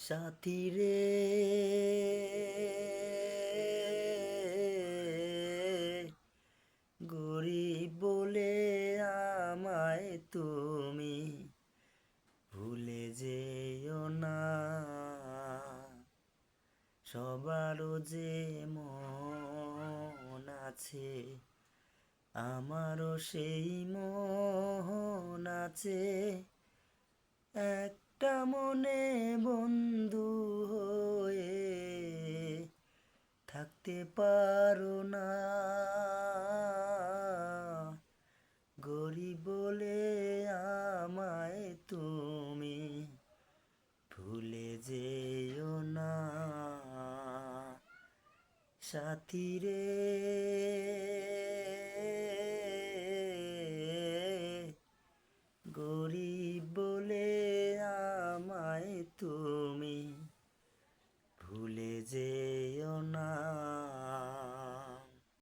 সাথী রে গরিব বলে আমায় তুমি ভুলে যেও না। সবারও যে মন আছে, আমারও সেই মন আছে। একটা মনে বন্ধু হয়ে থাকতে পারো না। গরিব বলে আমায় তুমি ভুলে যেও না। সাথী রে গরিব বলে আমায় তুমি ভুলে যেও না।